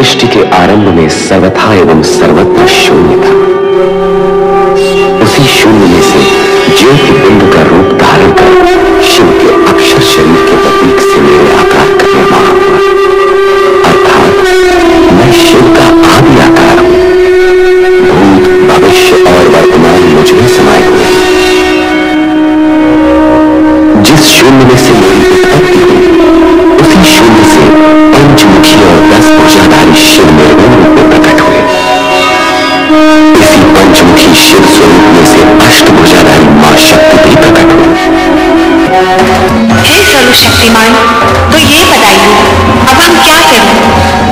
सृष्टि के आरंभ में सर्वथा एवं सर्वत्र शून्य था। उसी शून्य में से ज्योति बिंदु का रूप धारण कर शिव के अक्षर शरीर के प्रतीक से मेरे आकार का निर्माण हुआ। अर्थात मैं शिव का आदि आकार हूं। भूत, भविष्य और वर्तमान मुझ में समाये हुए हैं। जिस शून्य में से मेरी उत्पत्ति हुई, उसी शून्य से पंचमुखी और 10 भुजाधारी शिव मेरे रूप में प्रकट हुए। इसी पंचमुखी शिव स्वरूप में से अष्टभुजाधारी मां शक्ति भी प्रकट हुई। हे सर्वशक्तिमान, तो ये बताइए अब हम क्या करें?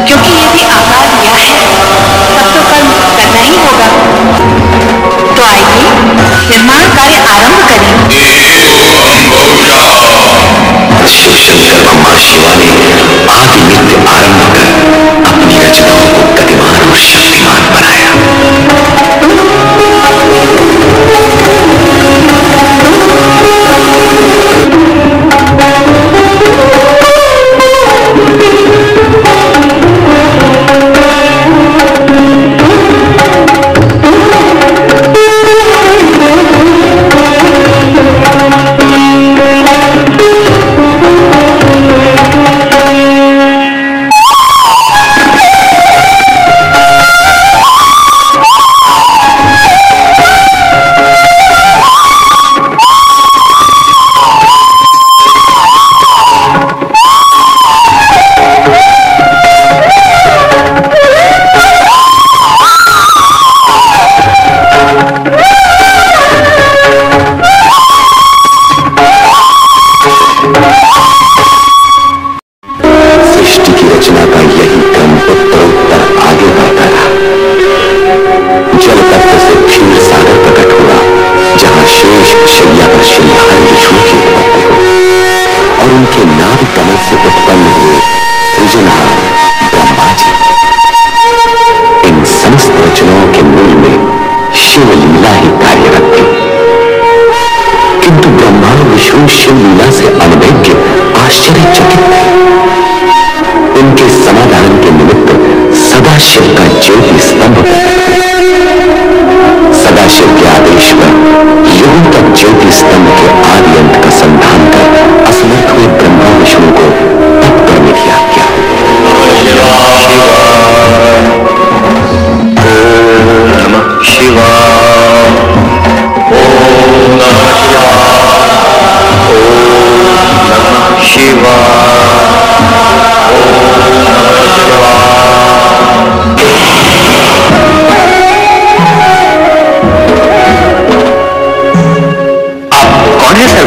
क्योंकि यदि आकार लिया है तब तो कर्म करना ही होगा। तो आइए निर्माण कार्य आरंभ करें। शिव शंकर व मां शिवा ने आदि नित्य आरंभ कर अपनी रचनाओं को गतिमान और शक्तिमान बनाया। शिव लीला से अनभिज्ञ आश्चर्यचकित थे। उनके समाधान के निमित्त सदाशिव का ज्योति स्तंभ सदाशिव के आदेश पर युगों तक ज्योति स्तंभ के आदि अंत का संधान कर असमर्थ हुए ब्रह्मा विष्णु को तप करने की आज्ञा। नमः शिवाय।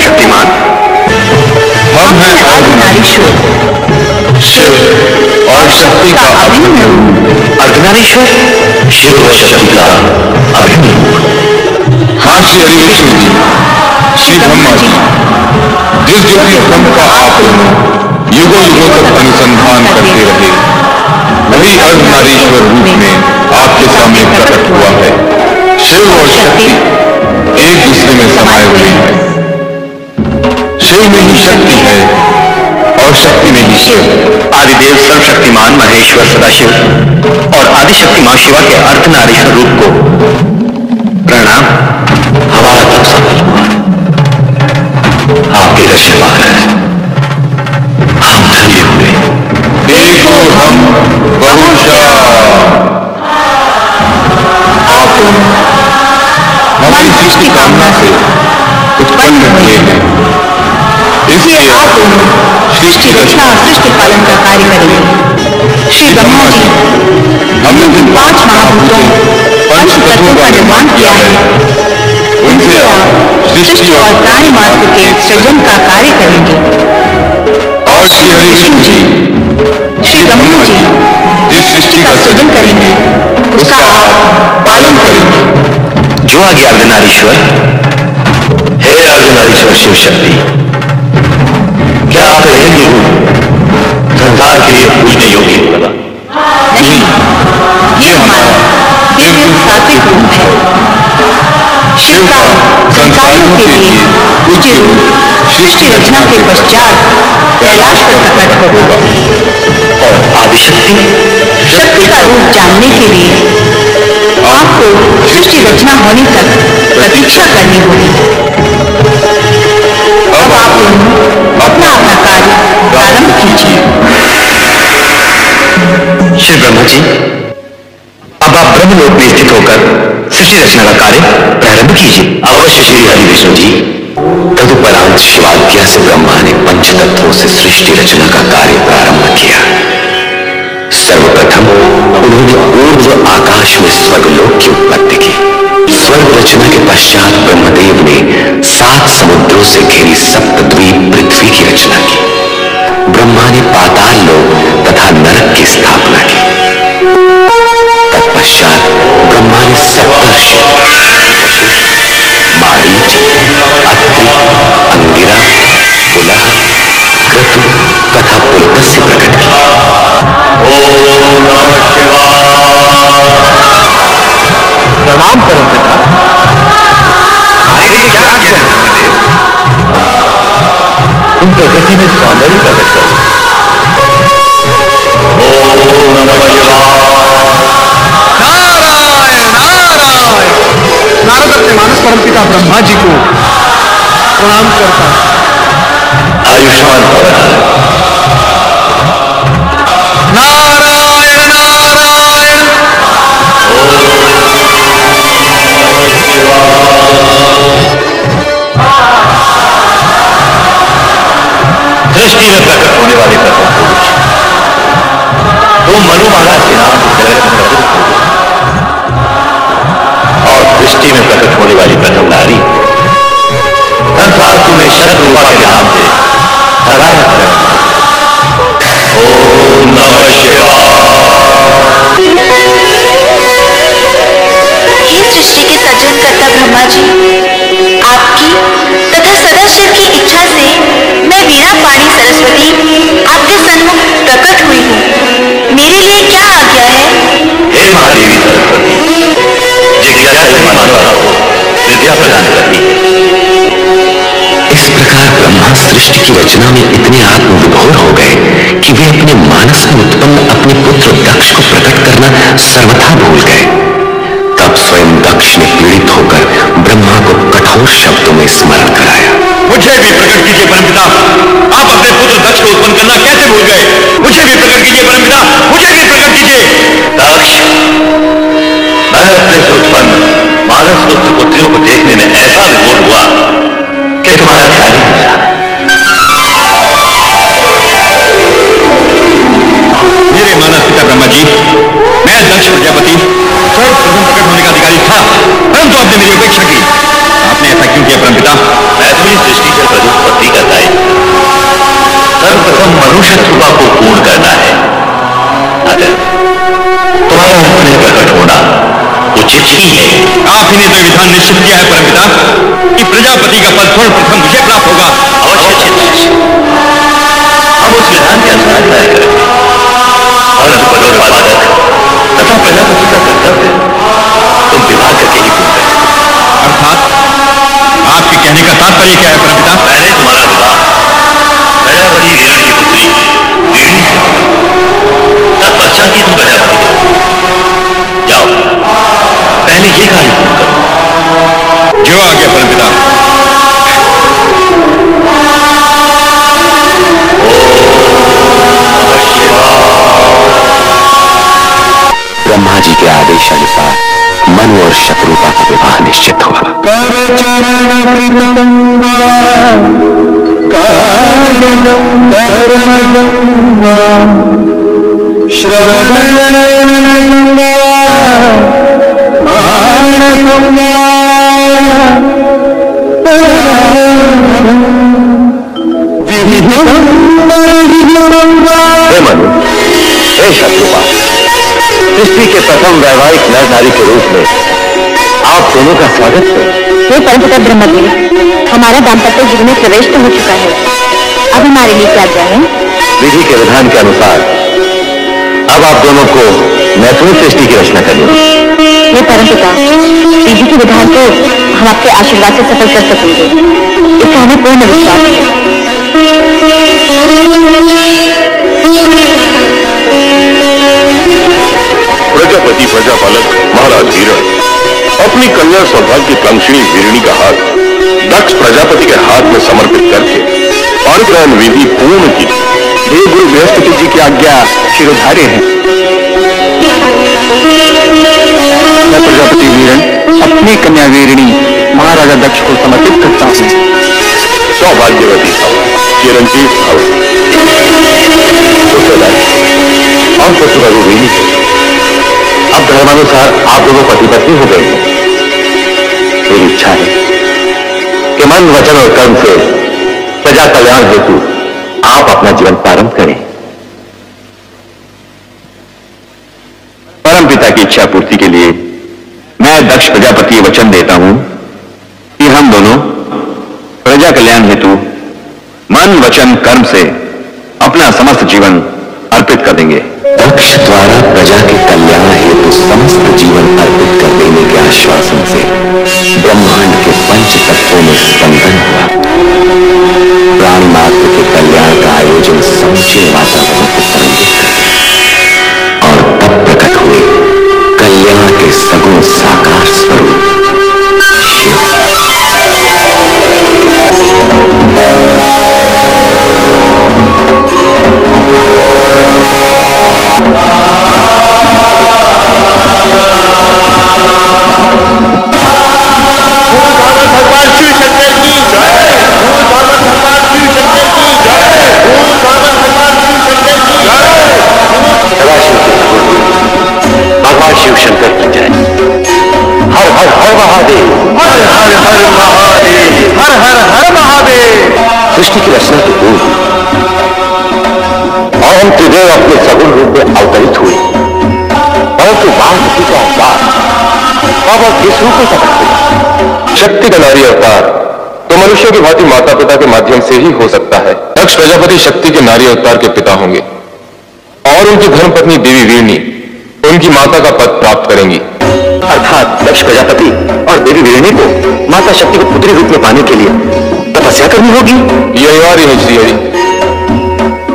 शक्तिमान, हम हैं अर्धनारीश्वर, शिव और शक्ति का अभिन्न रूप। अर्धनारीश्वर, शिव और शक्ति का अभिन्न रूप। हाँ श्री हरि विष्णु जी, श्री ब्रह्मा जी, जिस ज्योति स्तंभ का आप दोनों युगों युगों तक अनुसंधान करते रहे, वही अर्धनारीश्वर रूप में आपके सामने प्रकट हुआ है। शिव और शक्ति एक दूसरे में समाये हुए हैं। शिव में ही शक्ति है और शक्ति में ही शिव। आदिदेव सर्वशक्तिमान महेश्वर सदाशिव और आदिशक्ति मां शिवा के अर्धनारीश्वर रूप को प्रणाम। हमारा तप सफल हुआ, आपके दर्शन है, हम धन्य हुए। देखो हम बहुशः आप हमारी सृष्टि कामना से उत्पन्न हुए हैं, इसलिए आप सृष्टि रचना और सृष्टि पालन का कार्य करेंगे। श्री ब्रह्मा जी, हमने जिन 5 महाभूतों पंच तत्वों का निर्माण किया है, उनसे आप सृष्टि और प्राणी मात्र के सृजन का कार्य करेंगे। और श्री हरि विष्णु जी, श्री ब्रह्मा जी जिस सृष्टि का सृजन करेंगे उसका आप पालन करेंगे। जो आगे अर्धनारीश्वर, हे अर्धनारीश्वर शिव शक्ति, क्या आप रहेंगे संसार के लिए पूजने योग्य होगा? नहीं, ये हमारा दिव्य सात्विक रूप है। शिव का संसारियों के लिए पूज्य रूप सृष्टि रचना के पश्चात कैलाश पर प्रकट होगा। और आदिशक्ति शक्ति का रूप जानने के लिए आपको सृष्टि रचना होने तक प्रतीक्षा करनी होगी। अब आप दोनों अपना अपना कार्य प्रारंभ कीजिए। श्री ब्रह्मा जी, अब आप ब्रह्मलोक में स्थित होकर सृष्टि रचना का कार्य प्रारंभ कीजिए। अवश्य श्री हरि विष्णु जी। तदुपरांत शिवाज्ञा से ब्रह्मा ने पंच तत्वों से सृष्टि रचना का कार्य प्रारंभ किया। सर्वप्रथम उन्होंने ऊर्ध्व आकाश में स्वर्गलोक की उत्पत्ति की। स्वर्ग रचना के पश्चात ब्रह्मदेव ने 7 समुद्रों से घिरी सप्तद्वीप पृथ्वी की रचना की। ब्रह्मा ने पाताल लोक तथा नरक की स्थापना की। तत्पश्चात ब्रह्मा ने सप्तर्षि मारीच, अत्रि, अंगिरा, पुलह, क्रतु तथा पुलत्स्य प्रकट किया। प्रणाम परम पिता। तुम प्रकृति में सौंदर्य प्रकट करो। नारद अपने मानस परमपिता ब्रह्मा जी को प्रणाम करता। आयुष्मान भव। नारायण नारायण। सृष्टि में प्रकट होने वाले प्रथम पुरुष तो मनु महाराज के नाम से और सृष्टि में प्रकट होने वाली प्रथम नारी संसार तुम्हें शत्रुपा के नाम से सराहना करें। ओम नमः शिवाय। हे सृष्टि के सृजनकर्ता ब्रह्मा जी, आपकी तथा सदाशिव की इच्छा से मैं वीणा पाणी सरस्वती आपके सन्मुख प्रकट हुई हूँ। मेरे लिए क्या आज्ञा है? हे महादेवी सरस्वती, जिज्ञासा से मन वाला हो विद्या प्रदान करनी। इस प्रकार ब्रह्मा सृष्टि की रचना में इतने आत्मविभोर हो गए कि वे अपने मानस में उत्पन्न अपने पुत्र दक्ष को प्रकट करना सर्वथा भूल गए। तब स्वयं दक्ष ने पीड़ित होकर ब्रह्मा को कठोर शब्दों में स्मरण कराया। मुझे भी प्रकट कीजिए परमपिता, आप अपने पुत्र दक्ष को उत्पन्न करना कैसे भूल गए? मुझे भी प्रकट कीजिए परमपिता, मुझे भी प्रकट कीजिए। दक्ष, मैं अपने से उत्पन्न मानस पुत्र पुत्रियों को देखने में ऐसा विभोर हुआ कि तुम्हारा ख्याल ही नहीं रहा। मेरे मानस पिता ब्रह्मा जी, मैं दक्ष प्रजापति सर्वप्रथम प्रकट होने का अधिकारी था, परंतु आपने मेरी उपेक्षा की। आपने ऐसा क्यों किया परमपिता? मैथिली सृष्टि से प्रजापति का दायित्व सर्वप्रथम मनुष्य कृपा को पूर्ण करना है। अगर तुम्हारा अपने प्रकट होना उचित ही है। आप ही ने तो विधान निश्चित किया है परमपिता कि प्रजापति का पद सर्वप्रथम मुझे प्राप्त होगा। अवश्य चित्त, हम उस विधान के अनुसार तय करेंगे और पदोत्पादक तथा प्रजापति का कर्तव्य तुम विवाह करके ही पूर्ण करें। अर्थात आपके कहने का तात्पर्य क्या है परमपिता? पहले तुम्हारा विवाह प्रजापति हिरण की पुत्री वीणी से होगा, तत्पश्चात ही तुम प्रजापति हो। जाओ, पहले ये कार्य पूर्ण करो। जो आ गया परमपिता। ब्रह्मा जी के आदेश अनुसार मनु और शत्रुपा का विवाह निश्चित हुआ। कर चरण कृतम हे मनु, हे शत्रुपा, सृष्टि के प्रथम वैवाहिक नर नारी के रूप में आप दोनों का स्वागत है। हे परमपिता ब्रह्मदेव, हमारा दाम्पत्य जीवन में प्रवेश तो हो चुका है, अब हमारे लिए क्या क्या है? विधि के विधान के अनुसार अब आप दोनों को मैथिली सृष्टि की रचना करनी है। हे परमपिता, विधि के विधान को हम आपके आशीर्वाद से सफल कर सकेंगे, इसका हमें पूर्ण विश्वास है। प्रजापति प्रजापालक महाराज वीरण अपनी कन्या सौभाग्य कांक्षिणी वीरणी का हाथ दक्ष प्रजापति के हाथ में समर्पित करके पाणिग्रहण विधि पूर्ण की। देवगुरु बृहस्पति जी की आज्ञा शिरोधार्य है। मैं प्रजापति वीरण अपनी कन्या वीरणी महाराजा दक्ष को समर्पित करता हूँ। सौभाग्यवती भव, चिरंजीव भव। और पुत्र वीरणी अब धर्मानुसार आप दोनों पति पत्नी हो गए हैं। मेरी इच्छा है कि मन, वचन और कर्म से प्रजा कल्याण हेतु आप अपना जीवन प्रारंभ करें। परम पिता की इच्छा पूर्ति के लिए मैं दक्ष प्रजापति वचन देता हूं कि हम दोनों प्रजा कल्याण हेतु मन, वचन, कर्म से अपना समस्त जीवन अर्पित कर देंगे। दक्ष द्वारा प्रजा के कल्याण हेतु समस्त जीवन अर्पित कर देने के आश्वासन से ब्रह्मांड के पंच तत्वों में स्पंदन हुआ। प्राण मात्र के कल्याण का आयोजन समूचे वातावरण को तरंगित कर दिया और तब प्रकट हुए कल्याण के सगुण साकार स्वरूप शिव। शिव शंकर की जय। हर हर हर महादेव, हर हर हर महादेव, हर हर हर महादेव। सृष्टि की रचना के पूर्व और हम त्रिदेव अपने सगुण रूप में अवतरित हुए, परंतु वामपति का अवतार अब किस रूप में प्रकट हुआ? शक्ति का नारी अवतार तो मनुष्यों की भांति माता पिता के माध्यम से ही हो सकता है। दक्ष प्रजापति शक्ति के नारी अवतार के पिता होंगे और उनकी धर्मपत्नी देवी वीरणी उनकी माता का पद प्राप्त करेंगी। अर्थात दक्ष प्रजापति और देवी वीरणी को माता शक्ति को पुत्री रूप में पाने के लिए तपस्या करनी होगी। यह अनिवार्य है श्रीहरि,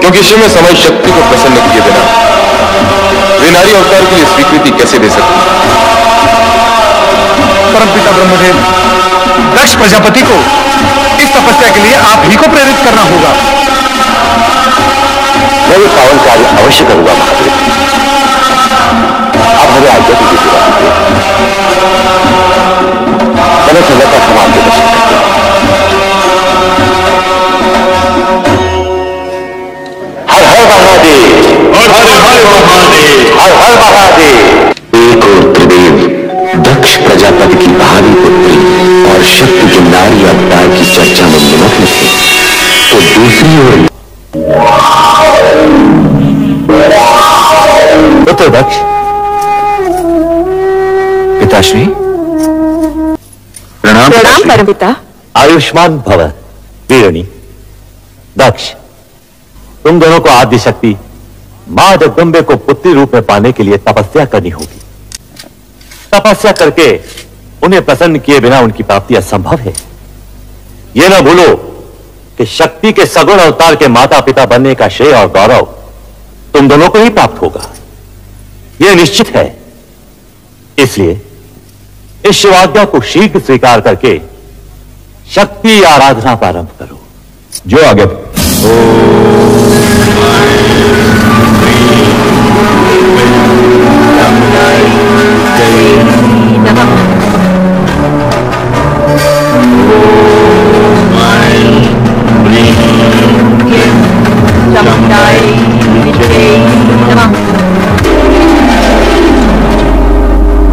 क्योंकि शिव में समय शक्ति को प्रसन्न किए बिना वे नारी अवतार की स्वीकृति कैसे दे सकती? परमपिता ब्रह्मदेव, दक्ष प्रजापति को इस तपस्या के लिए आप ही को प्रेरित करना होगा। मैं ये पावन कार्य अवश्य करूंगा महादेव। आप हमें आज्ञा दीजिए सेवा कीजिए। समय समय पर हम आपके दर्शन करते हैं। हर हर महादेव, हर हर महादेव, हर हर महादेव। एक और त्रिदेव दक्ष प्रजापति की भावी पुत्री और शक्ति के नारी अवतार की चर्चा में निमग्न थे, तो दूसरी ओर पुत्र दक्ष, पिताश्री प्रणाम। प्रणाम परमपिता। आयुष्मान भव वीरणी। दक्ष, तुम दोनों को आदि शक्ति मां जगदम्बे को पुत्री रूप में पाने के लिए तपस्या करनी होगी। तपस्या करके उन्हें प्रसन्न किए बिना उनकी प्राप्ति असंभव है। यह न भूलो कि शक्ति के सगुण अवतार के माता पिता बनने का श्रेय और गौरव तुम दोनों को ही प्राप्त होगा, यह निश्चित है। इसलिए इस शिवाज्ञा को शीघ्र स्वीकार करके शक्ति आराधना प्रारंभ करो। जो आगे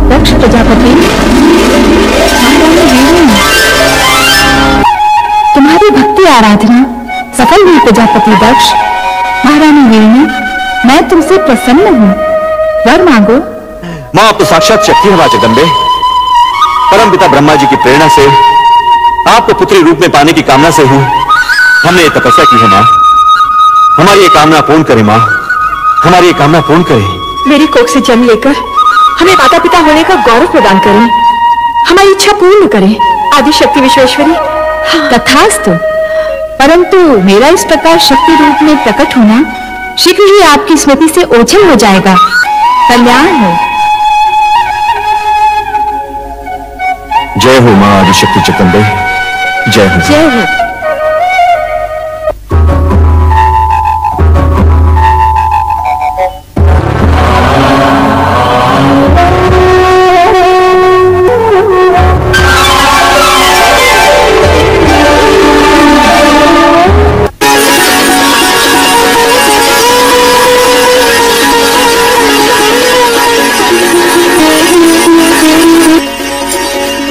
दक्ष प्रजापति, तुम्हारी भक्ति आराधना सफल हुई। प्रजापति दक्ष, महारानी वीरणी, मैं तुमसे प्रसन्न हूँ, वर मांगो। मां आप तो साक्षात शक्ति है मां जगदम्बे। परम पिता ब्रह्मा जी की प्रेरणा से आपको पुत्री रूप में पाने की कामना से हूं हमने ये तपस्या की है मां। हमारी ये कामना पूर्ण करें मां, हमारी ये कामना पूर्ण करें। मेरी कोख से जन्म लेकर हमें माता पिता होने का गौरव प्रदान करें, हमारी इच्छा पूर्ण करें। आदि शक्ति विश्वेश्वरी। तथास्तु। परंतु मेरा इस प्रकार शक्ति रूप में प्रकट होना शीघ्र ही आपकी स्मृति से ओझल हो जाएगा। कल्याण हो, जय हो मां आदिशक्ति चक्रंदे, जय हो। जय हो।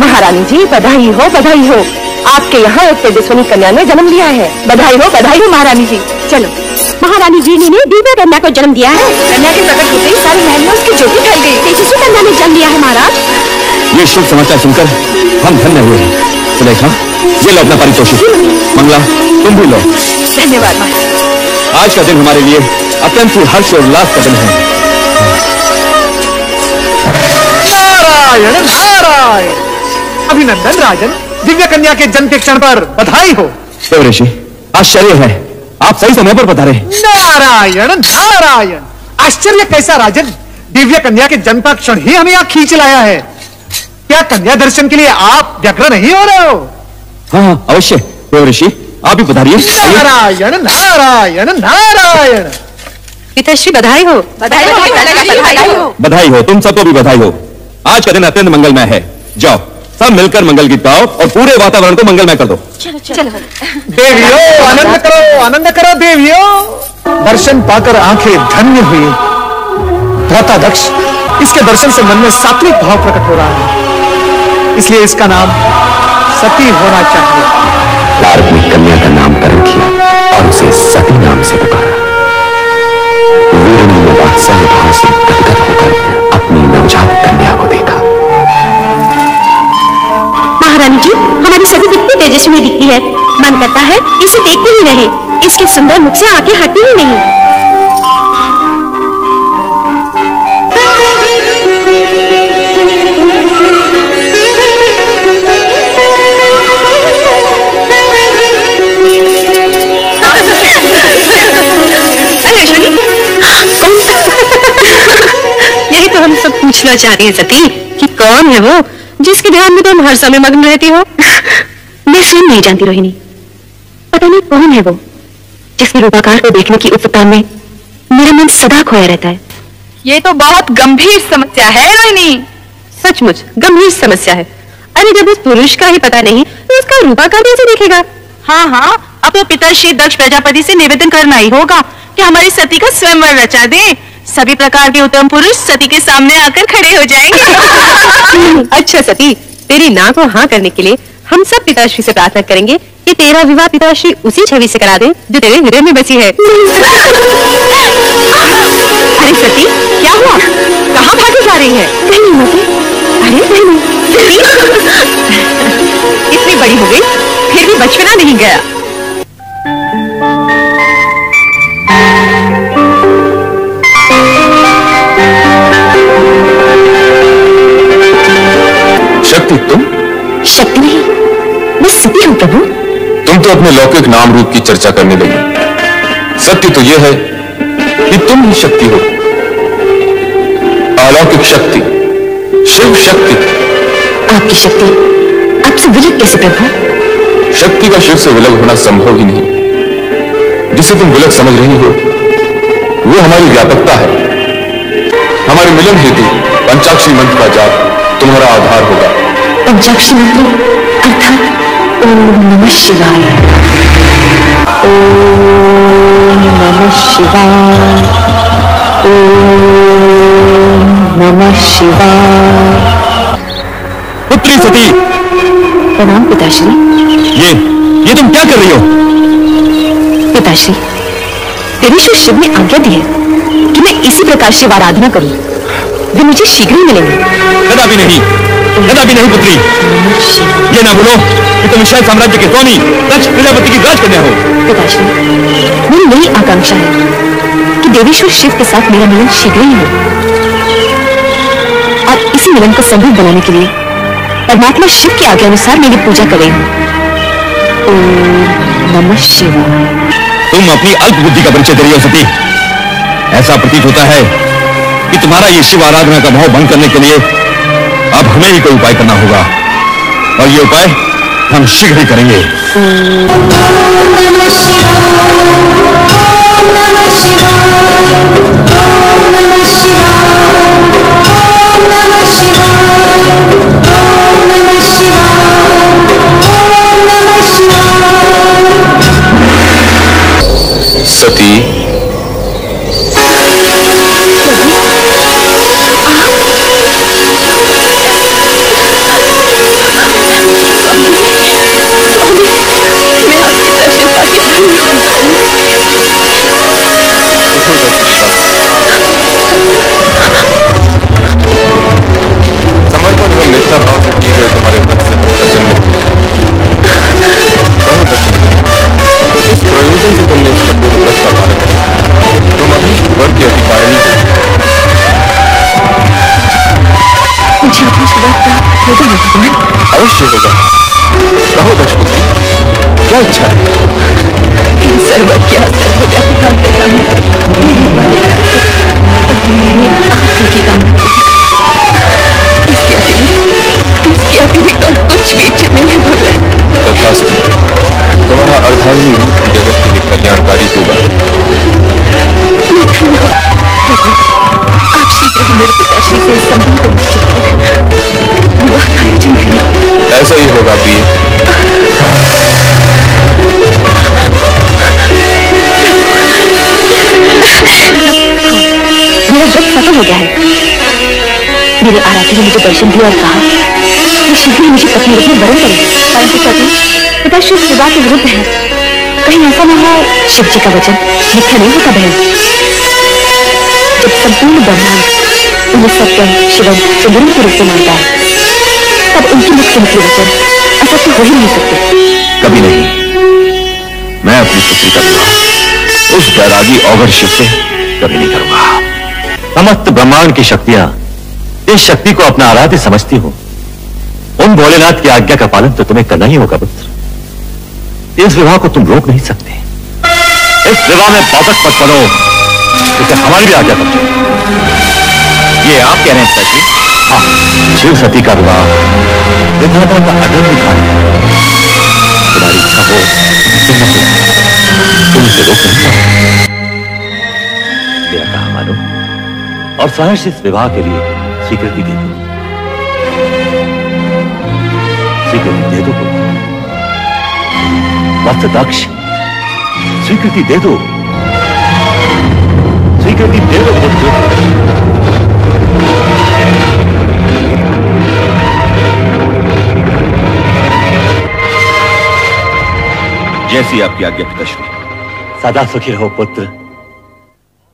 महारानी जी बधाई हो आपके यहाँ एक तेजस्विनी कन्या ने जन्म लिया है। बधाई हो महारानी जी। चलो, महारानी जी ने दिव्य कन्या को जन्म दिया है। कन्या के प्रकट होते ही सारे महल में उसकी ज्योति फैल गई। तेजस्वी कन्या ने जन्म लिया है महाराज। ये शुभ समाचार सुनकर हम धन्य हुए हैं। सुलेखा, ये लो अपना पारितोषिक। मंगला, तुम भी लो। धन्यवाद महाराज। आज का दिन हमारे लिए अत्यंत ही हर्ष और उल्लास का दिन है। नारायण नारायण। अभिनंदन राजन, दिव्य कन्या के जन्म के क्षण पर बधाई हो। ऋषि, आश्चर्य है, आप सही समय पर पधारे। नारायण नारायण। आश्चर्य कैसा राजन, दिव्य कन्या के जन्म का क्षण ही हमें यहाँ खींच लाया है। क्या कन्या दर्शन के लिए आप व्यग्र नहीं हो रहे हो? हाँ अवश्य। ऋषि, आप भी पधारिए। नारायण नारायण नारायण। पिताश्री बधाई हो। बधाई हो, तुम सबको भी बधाई हो। आज का दिन अत्यंत मंगलमय है। जाओ, सब मिलकर मंगल गीत गाओ और पूरे वातावरण को मंगलमय कर दो। चलो। देवियों आनंद करो देवियों। दर्शन पाकर आंखें धन्य हुई। भ्राताध्यक्ष, इसके दर्शन से मन में सात्विक भाव प्रकट हो रहा है, इसलिए इसका नाम सती होना चाहिए। नारद ने कन्या का नामकरण किया और उसे सती नाम से पुकारा। वीरनी ने वात्सल्य भाव से गदगद होकर अपनी नवजात कन्या को देखा। महारानी जी, हमारी सती कितनी तेजस्वी दिखती है। मन करता है इसे देखते ही रहे। इसके सुंदर मुख से आंखें हटती ही नहीं। यही तो हम सब पूछना चाह रहे हैं सती, कि कौन है वो जिसके ध्यान में तुम हर समय मग्न रहती हो। मैं स्वयं नहीं जानती रोहिणी। पता नहीं कौन है वो जिसके रूपाकार को देखने की उत्सुकता में मेरा मन सदा खोया रहता है। ये तो बहुत गंभीर समस्या है रोहिणी। सचमुच गंभीर समस्या है। अरे जब उस पुरुष का ही पता नहीं तो उसका रूपाकार कैसे देखेगा। हाँ, अब तो पिताश्री दक्ष प्रजापति से निवेदन करना ही होगा कि हमारी सती का स्वयंवर रचा दे। सभी प्रकार के उत्तम पुरुष सती के सामने आकर खड़े हो जाएंगे। अच्छा सती, तेरी ना को हाँ करने के लिए हम सब पिताश्री से प्रार्थना करेंगे कि तेरा विवाह पिताश्री उसी छवि से करा दे जो तेरे हृदय में बसी है। अरे सती, क्या हुआ? कहाँ भागी जा रही है? नहीं होती। अरे नहीं, इतनी बड़ी हो गई फिर भी बचपना नहीं गया। शक्ति, तुम? शक्ति नहीं, मैं सती हूँ प्रभु। तुम तो अपने लौकिक नाम रूप की चर्चा करने लगी। सत्य तो यह है कि तुम ही शक्ति हो। अलौकिक शक्ति, शिव शक्ति। आपकी शक्ति आपसे विलग कैसे प्रभु? शक्ति का शिव से विलग होना संभव ही नहीं। जिसे तुम विलग समझ रही हो वो हमारी व्यापकता है। हमारे मिलन हेतु पंचाक्षरी मंत्र का जाप तुम्हारा आधार होगा। पंचाक्षरी मंत्र अर्थात ओम नमः शिवाय। ओम नमः शिवाय। ओम नमः शिवाय। पुत्री सती। प्रणाम पिताश्री। ये तुम क्या कर रही हो? पिताश्री, देवेश्वर शिव ने आज्ञा दी है कि मैं इसी प्रकार शिव आराधना करूं। वे मुझे शीघ्र ही मिलेंगे। कदापि नहीं पुत्री। ये ना बोलो कि तुम विशाल साम्राज्य के स्वामी दक्ष प्रजापति की राजकन्या हो। पिताश्री, मेरी नई आकांक्षा है कि देवेश्वर शिव के साथ मेरा मिलन शीघ्र ही हो और इसी मिलन को संभव बनाने के लिए परमात्मा शिव की आज्ञा अनुसार मेरी पूजा कर रही हूँ। ओम नमः शिवाय। तुम अपनी अल्प बुद्धि का परिचय दे रही हो सती। ऐसा प्रतीत होता है कि तुम्हारा ये शिव आराधना का भाव भंग करने के लिए अब हमें ही कोई उपाय करना होगा। और ये उपाय हम शीघ्र ही करेंगे। सती, समर्पण एवं निष्ठा भाव से किए गए तुम्हारे व्रत से प्रसन्न इस प्रयोजन से तुमने इस कठोर व्रत का पालन किया। तुम अभी वर की अधिकारिणी हो। मुझे अपनी शुरुआत का होगा ना भगवान? अवश्य होगा। कहो दक्षपुत्री, क्या इच्छा है? इन सर्वर के असर हो जाती कामना इसके अतिरिक्त और कुछ भी इच्छा नहीं है भगवान। तथास्तु, तुम्हारा अर्धांगी रूप जगत के लिए कल्याणकारी होगा। आप शीघ्र ही मेरे पिताश्री से इस संबंध को निश्चित करें। विवाह का आयोजन करें। ऐसा ही होगा प्रिय। मेरा व्रत सफल हो गया है। मेरे आराध्य ने मुझे दर्शन दिया और कहा कि शीघ्र ही मुझे पत्नी रूप में वरण करें। परंतु सती, पिताश्री इस विवाह के विरुद्ध है। कहीं ऐसा न हो शिव जी का वचन मिथ्या नहीं होता बहन। जब संपूर्ण ब्रह्मांड उन्हें सत्यम शिवम सुंदरम के रूप में मानता है, तब उनकी मुख से निकले वचन असत्य हो ही नहीं सकते। कभी नहीं। मैं अपनी पुत्री का विवाह उस बैरागी औगर शिव से कभी नहीं करूंगा। समस्त ब्रह्मांड की शक्तियां इस शक्ति को अपना आराध्य समझती हो। उन भोलेनाथ की आज्ञा का पालन तो तुम्हें करना ही होगा पुत्र। इस विवाह को तुम रोक नहीं सकते। इस विवाह में बाधक मत बनो, इसे हमारी भी आज्ञा करते। ये आप कह रहे हैं पिताजी? हाँ, शिव सती का विवाह विधाता का अदम्य कार्य है। तुम्हारी इच्छा हो तुम इसे रोक नहीं पाओ। मेरा कहा मानो और सहर्ष इस विवाह के लिए स्वीकृति दे दो। स्वीकृति दे दो पुत्र। वत्स दक्ष, स्वीकृति दे दो। स्वीकृति दे दो पुत्र। जैसी आपकी आज्ञा पिताश्री। सदा सुखी रहो पुत्र।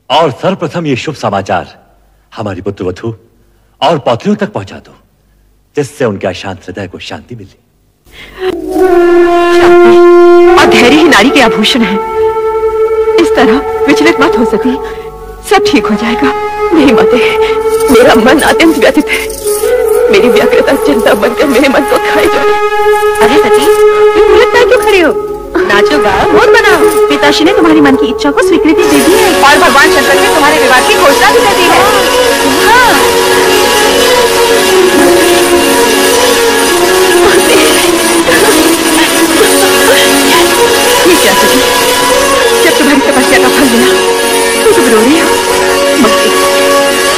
और सर्वप्रथम ये शुभ समाचार हमारी पुत्र वधू और पौत्रियों तक पहुंचा दो, जिससे उनके अशांत हृदय को शांति मिले। और धैर्य ही नारी के आभूषण है। इस तरह विचलित मत हो सती, सब ठीक हो जाएगा। नहीं माते, मेरा मन अत्यंत व्यथित है। मेरी व्याकुलता चिंता बनकर मेरे मन को खाए जाए। अरे सती, तुम मुझे क्यों खड़े हो? नाचो गाओ, भोज बनाओ। पिताश्री ने तुम्हारी मन की इच्छा को स्वीकृति दे दी है और भगवान शंकर ने तुम्हारे विवाह की घोषणा भी कर दी है। हाँ। ये क्या सती? जब तुम्हारी तपस्या का फल मिला तो तुम रो रही हो?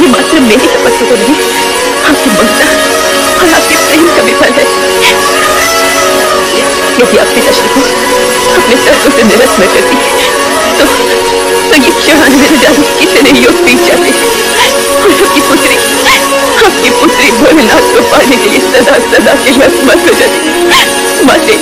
ये मात्र मेरी तपस्या को नहीं, आपकी ममता और आपके प्रेम का भी फल है। यदि आप पिताश्री को अपने तत्व से निरस्त न करती तो ये क्षण मेरे जाने किसी ने योग पीट जाते और आपकी पुत्री भोलेनाथ को पाने के लिए सदा सदा के लिए मत हो जाती। माते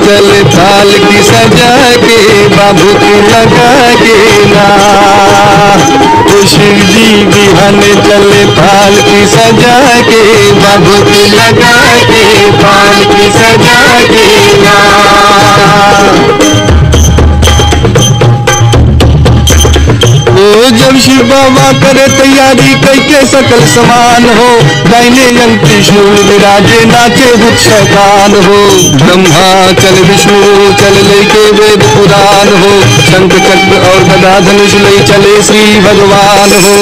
चल थाल की सजा के बाबूती लगा के ना, तो शिव जी बिहान चल थाल की सजा के बाबूती लगा के थाल की सजा के ना। ओ जब शिव बाबा करे तैयारी कैके सकल समान हो, दाहिने अंग त्रिशूल विराजे नाचे भूत शैतान हो। ब्रह्मा चल विष्णु चल लेके वेद पुराण हो, शंख चक्र और गदा धनुष ले चले श्री भगवान हो।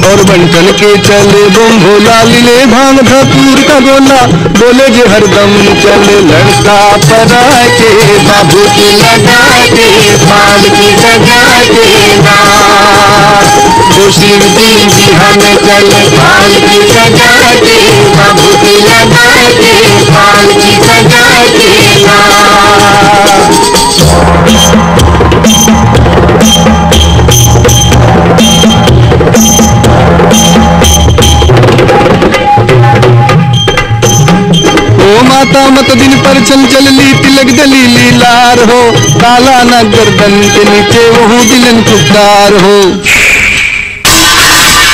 और बंटन के चले बम भोला लीले भांग धतूर का गोला, बोले जे हरदम चले लड़का परा के बाबू की लगा के पाल की सजा के ना, तो शिव जी बिहान चले पाल की सजा के बाबू की लगा के पाल की सजा के ना। ओ माता मत दिन पर चल चल ली तिलक दलीली लार हो, काला न गर्दन के नीचे वहू दिलन पुकार हो।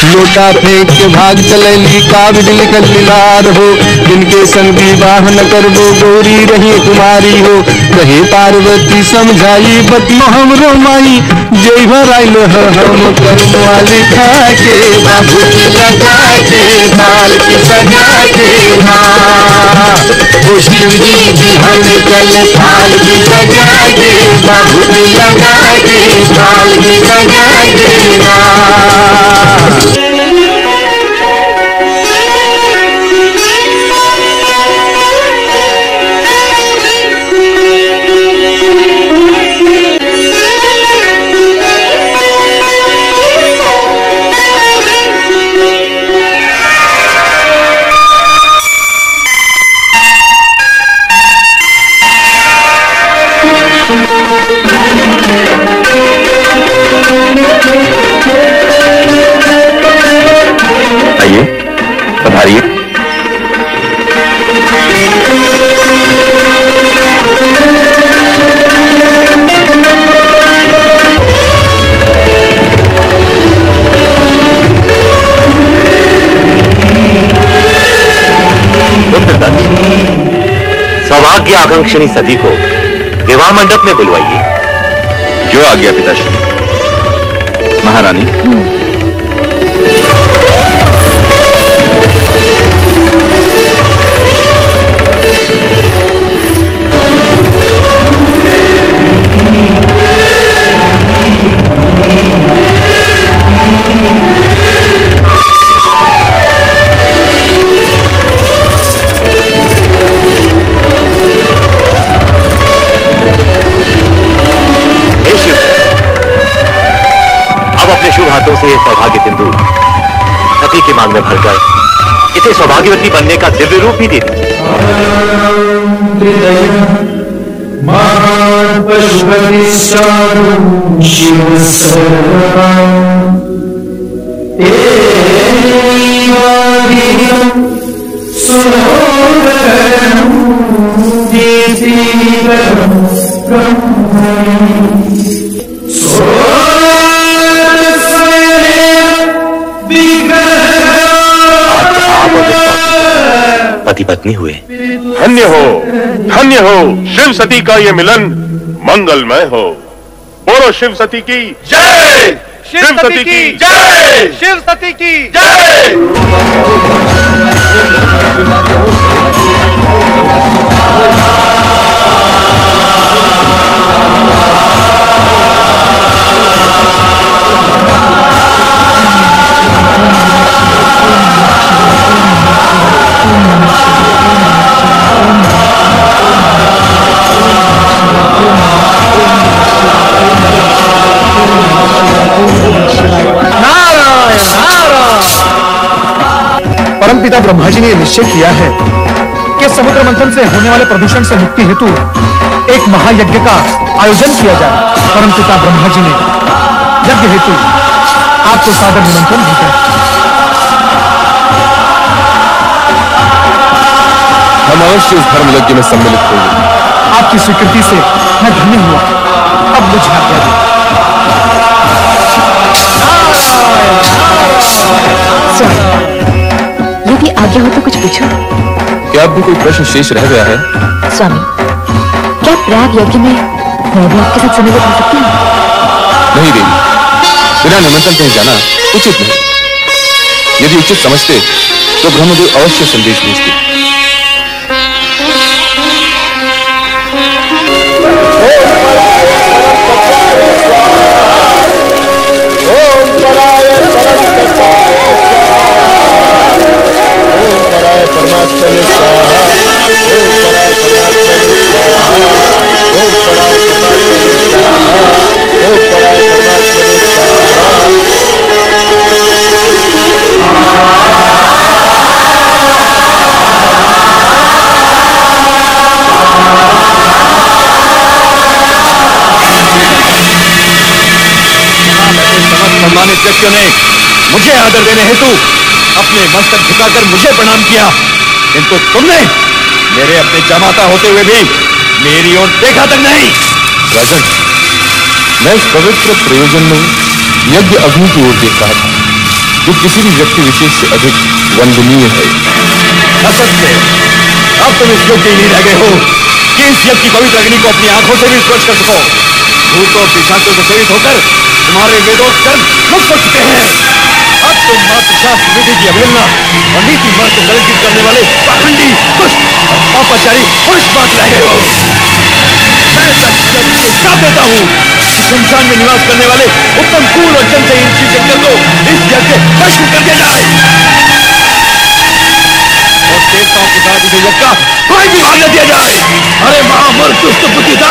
लोटा फेंक के भाग चलेली काबिज लिखल लीलार हो, जिनके संग विवाह न करबो गौरी रही कुमारी हो। कहे पार्वती समझाई बती हमरो माई, जय भराइल हम कर्म वाली खा के बाबू की लगा के बाल की सजा के ना, ओ शिव जी बिहान चल थाल की सजा के बाबू की लगा के बाल की सजा के ना। यज्ञ आकांक्षिणी सती को विवाह मंडप में बुलवाइए। जो आ गया पिताश्री। महारानी, हाथों से सौभाग्य सिंदूर सती के मांग में भरकर इसे सौभाग्यवती बनने का दिव्य रूप ही दे पति पत्नी हुए। धन्य हो शिव सती का ये मिलन मंगलमय हो। बोलो शिव सती की जय, शिव सती की जय, शिव सती की जय। परमपिता ब्रह्मा जी ने निश्चय किया है कि समुद्र मंथन से होने वाले प्रदूषण से मुक्ति हेतु एक महायज्ञ का आयोजन किया जाए। परमपिता ब्रह्मा जी ने यज्ञ हेतु आपको सादर निमंत्रण भेजा। हम अवश्य इस धर्म यज्ञ में सम्मिलित होंगे। आपकी स्वीकृति से मैं धन्य हुआ। अब मुझे आज्ञा दे। यदि आज्ञा हो तो कुछ पूछो। क्या अब भी कोई प्रश्न शेष रह गया है? स्वामी, क्या प्रयाग यज्ञ में मैं भी आपके साथ सम्मिलित हो सकती हूँ? नहीं देवी, बिना निमंत्रण कहीं जाना उचित नहीं। यदि उचित समझते तो ब्रह्मदेव अवश्य संदेश भेजते। सम्मानित व्यक्तियों ने मुझे आदर देने हेतु अपने मस्तक झुकाकर मुझे प्रणाम किया, किंतु तुमने मेरे अपने जमाता होते हुए भी मेरी ओर देखा तक नहीं। राजन, मैं इस पवित्र प्रयोजन में यज्ञ अग्नि की ओर देख रहा था, जो किसी भी व्यक्ति विशेष से अधिक वंदनीय है। असत्य, अब तुम इस योग्य ही रह गए हो कि इस यज्ञ की पवित्र अग्नि को अपनी आंखों से भी स्पर्श कर सको। भूत और पिशाचों से सेवित होकर तुम्हारे वेदोत्तर मुक्त हो चुके हैं। अब तुम मात्र शास्त्र विधि की अवहेलना और नीति मार्ग को कलंकित करने वाले पाखंडी, दुष्ट और पापाचारी पुरुष मात्र रह गए हो। मैं सच श्राप देता हूँ कि शमशान में निवास करने वाले उत्तम कुल और जनसहीन शिव शंकर को इस यज्ञ भस्म कर दिया जाए और देवताओं के साथ इस यज्ञ का कोई भी भाग न दिया जाए। अरे महामूर्ख दुष्ट बुद्धिता,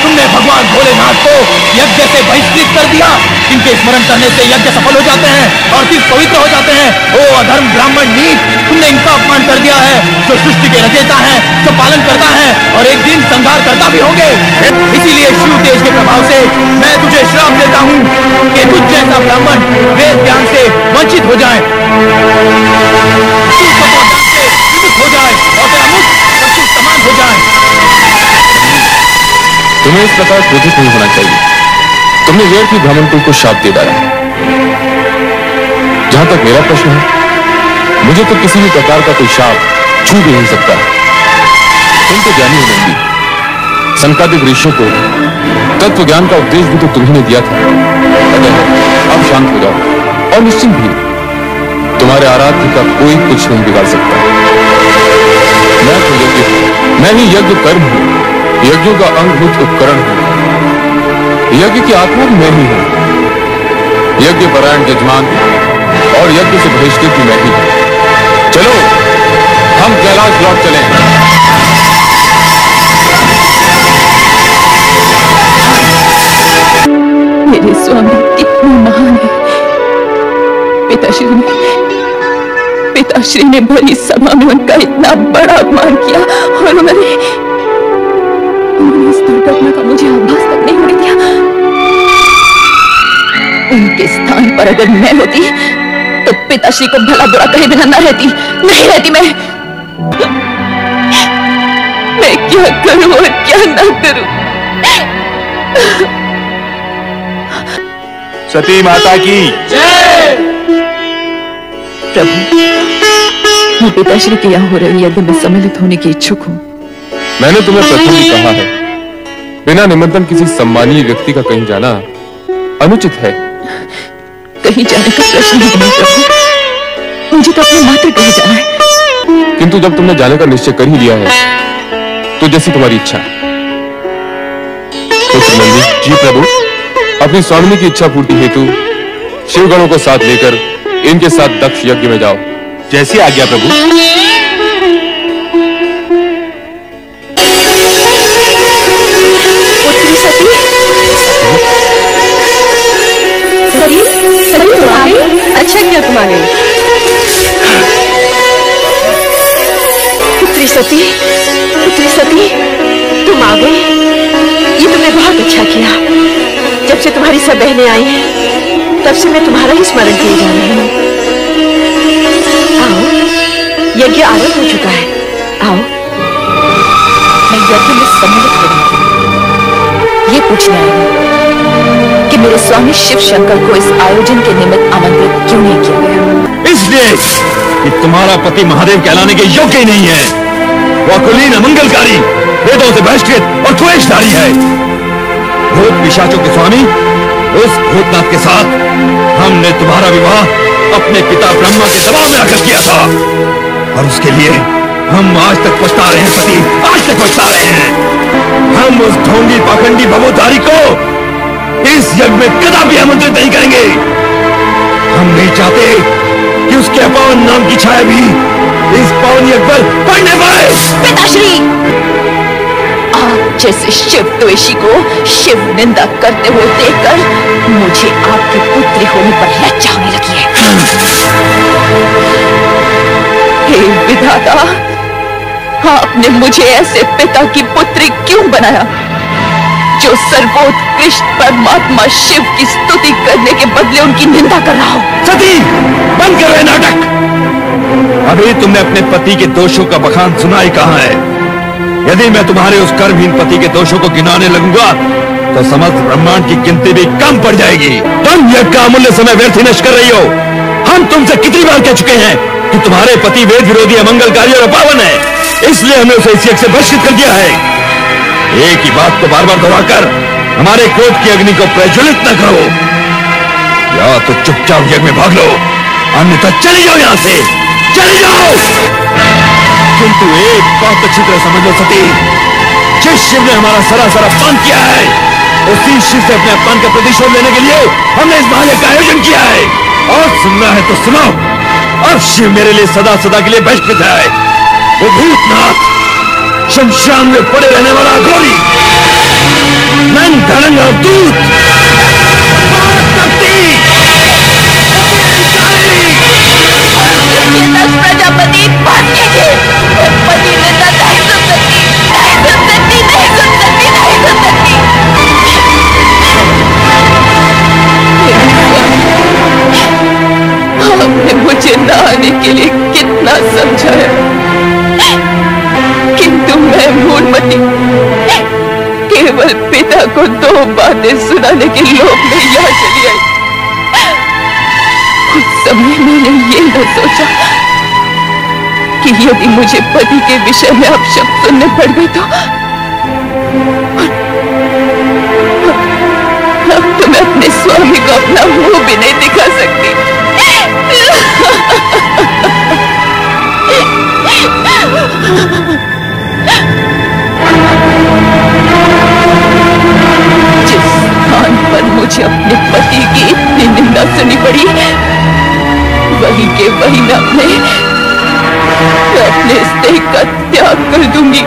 तुमने भगवान भोलेनाथ को यज्ञ से बहिष्कृत कर दिया। इनके स्मरण करने से यज्ञ सफल हो जाते हैं और तीर्थ पवित्र हो जाते हैं। ओ अधर्म ब्राह्मण नीच, तुमने इनका अपमान कर दिया है, जो सृष्टि के रचयिता है, जो पालन करता है और एक दिन संहार करता भी होंगे। इसीलिए शिव तेज के प्रभाव से मैं तुझे श्राप देता हूँ कि तुझ जैसा ब्राह्मण वेद ज्ञान से वंचित हो जाए, हो जाए और तेरा मुख सबसे समान हो जाए। तुम्हें इस प्रकार क्रोधित नहीं होना चाहिए। तुमने व्यर्थ ही ब्राह्मणकुल को शाप दे डाला। जहां तक मेरा प्रश्न है, मुझे तो किसी भी प्रकार का कोई शाप छू भी नहीं सकता। तुम तो ज्ञानी हो नंदी। संकादिक ऋषियों को तत्व ज्ञान का उपदेश भी तो तुम्ही ने दिया था। अतः अब शांत हो जाओ और निश्चिंत भी। तुम्हारे आराध्य का कोई कुछ नहीं बिगाड़ सकता। मैं तो यज्ञ हूं, मैं ही यज्ञ कर्म हूं, यज्ञों का अंगभूत उपकरण हूं। यज्ञ की आत्मा भी मैं ही हूं, यज्ञ परायण यजमान और यज्ञ से बहिष्कृत भी मैं ही हूं। चलो हम कैलाश लौट चलें। मेरे स्वामी कितने महान है। पिताश्री ने भरी सभा में उनका इतना बड़ा अपमान किया और उन्होंने इस दुर्घटना का मुझे आभास तक नहीं होने दिया। उनके स्थान पर अगर मैं होती तो पिताश्री को भला बुरा कहे बिना नहीं रहती मैं क्या करूं और क्या ना करूं। सती माता की जय। प्रभु, मैं पिताश्री के यहाँ हो रही यज्ञ में सम्मिलित होने की इच्छुक हूँ। मैंने तुम्हें प्रथम ही कहा है, बिना निमंत्रण किसी सम्मानीय व्यक्ति का कहीं जाना अनुचित है। कहीं जाने का प्रश्न ही नहीं प्रभु, मुझे तो अपने मात्र कहीं जाना है। किंतु जब तुमने जाने का निश्चय कर ही लिया है तो जैसी तुम्हारी इच्छा। पुत्र नंदी। जी प्रभु। अपनी स्वामिनी की इच्छा पूर्ति हेतु शिवगणों को साथ लेकर इनके साथ दक्ष यज्ञ में जाओ। जैसी आज्ञा प्रभु। पुत्री सती, सती तुम आ गई? अच्छा क्या तुम आ गई? पुत्री सती तुम आ गई। ये तुमने बहुत अच्छा किया। जब से तुम्हारी सब बहनें आई हैं, तब से मैं तुम्हारा ही स्मरण किए जा रही हूँ। आओ, यज्ञ आरंभ हो चुका है। आओ, मैं यज्ञ में सम्मिलित हो रही हूँ। ये पूछने आई हूँ कि मेरे स्वामी शिव शंकर को इस आयोजन के निमित्त आमंत्रित क्यों नहीं किया गया? इसलिए कि तुम्हारा पति महादेव कहलाने के योग्य ही नहीं है। वह कुलीन अमंगलकारी, वेदों से बहिष्कृत और द्वेषधारी है। भूत पिशाचों के स्वामी उस भूतनाथ के साथ हमने तुम्हारा विवाह अपने पिता ब्रह्मा के दबाव में आकर किया था और उसके लिए हम आज तक पछता रहे हैं पति, आज तक पछता रहे हैं। हम उस ढोंगी पाखंडी भवोद्धारी को इस यज्ञ में कदापि आमंत्रित नहीं करेंगे। हम नहीं चाहते कि उसके अपमान नाम की छाया भी इस पावन यज्ञ पर पड़ने पाए। पिताश्री, आप जैसे शिव द्वेषी को शिव निंदा करते हुए देखकर मुझे आपकी पुत्री होने पर लज्जा होने लगी है। हे विधाता, आपने मुझे ऐसे पिता की पुत्री क्यों बनाया जो सर्वोत्कृष्ट परमात्मा शिव की स्तुति करने के बदले उनकी निंदा कर रहा हो? सती, बंद कर रहे नाटक। अभी तुमने अपने पति के दोषों का बखान सुना ही कहां है। यदि मैं तुम्हारे उस कर्महीन पति के दोषों को गिनाने लगूंगा तो समस्त ब्रह्मांड की गिनती भी कम पड़ जाएगी। तुम यज्ञ का अमूल्य समय व्यर्थ ही नष्ट कर रही हो। हम तुमसे कितनी बार कह चुके हैं कि तुम्हारे पति वेद विरोधी, अमंगलकारी और अपावन है, इसलिए हमने उसे इस यज्ञ से बहिष्कृत कर दिया है। एक ही बात को बार बार दोहराकर हमारे क्रोध की अग्नि को प्रज्वलित न करो। या तो चुपचाप यज्ञ में भाग लो, अन्यथा चले जाओ यहां से, चले जाओ। किंतु एक बात अच्छी तरह समझ लो सती, जिस शिव ने हमारा सरासर अपमान किया है, उसी शिव से अपने अपमान का प्रतिशोध लेने के लिए हमने इस महायज्ञ का आयोजन किया है। और सुनना है तो सुनो, अब शिव मेरे लिए सदा सदा के लिए बहिष्कृत है। वो भूतनाथ, शमशान में पड़े रहने वाला घोरी, नंग धड़ंग दूत, प्रजापति बात कीजिए। पति नेता नहीं सुन सकती, नहीं सुन सकती, नहीं सुन सकती, नहीं सुन सकती। आपने मुझे न आने के लिए कितना समझाया, किंतु मैं मूढ़मती केवल पिता को 2 बातें सुनाने के लोभ में यहाँ चली आई। उस समय मैंने ये न सोचा कि यदि मुझे पति के विषय में अब शब्द सुनने पड़ गए तो अब तो मैं अपने स्वामी को अपना मुंह भी नहीं दिखा सकती। जिस स्थान पर मुझे अपने पति की इतनी निंदा सुननी पड़ी, वही के वही मैं अपने स्नेह का त्याग कर दूंगी।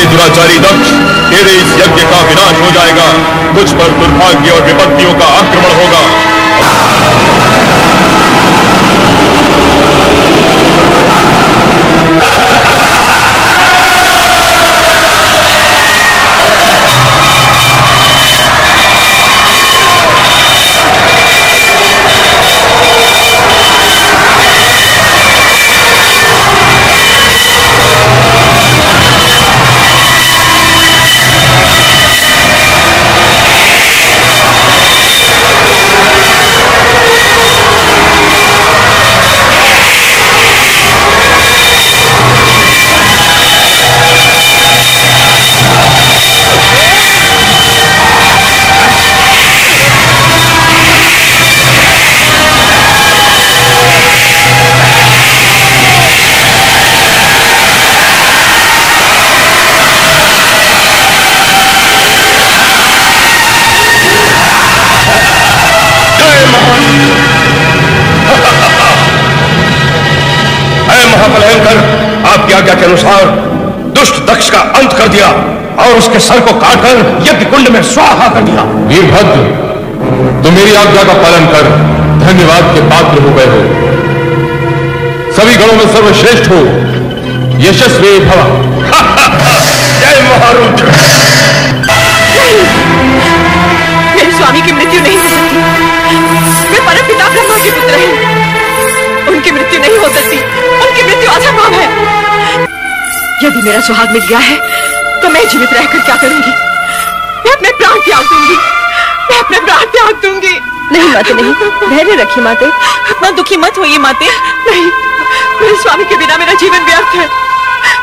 दुराचारी दक्ष, तेरे इस यज्ञ का विनाश हो जाएगा। तुझ पर दुर्भाग्य और विपत्तियों का आक्रमण होगा। आपकी आज्ञा के अनुसार दुष्ट दक्ष का अंत कर दिया और उसके सर को काटकर यज्ञ कुंड में स्वाहा कर दिया। वीरभद्र, तुम मेरी आज्ञा का पालन कर धन्यवाद के पात्र हो गए हो। सभी गणों में सर्वश्रेष्ठ हो, यशस्वी भव। जय महारुद्र। मेरे स्वामी की मृत्यु नहीं हो सकती। वे परम पिता ब्रह्मा के पुत्र हैं। उनकी मृत्यु नहीं हो सकती। उनकी मृत्यु असंभव है। यदि मेरा सुहाग मिल गया है तो मैं जीवित रहकर क्या करूंगी? मैं अपने प्राण त्याग दूंगी। मैं अपने प्राण त्याग दूंगी। नहीं माते, नहीं, धैर्य रखिए माते। इतना दुखी मत होइए माते। नहीं, मेरे स्वामी के बिना मेरा जीवन व्यर्थ है।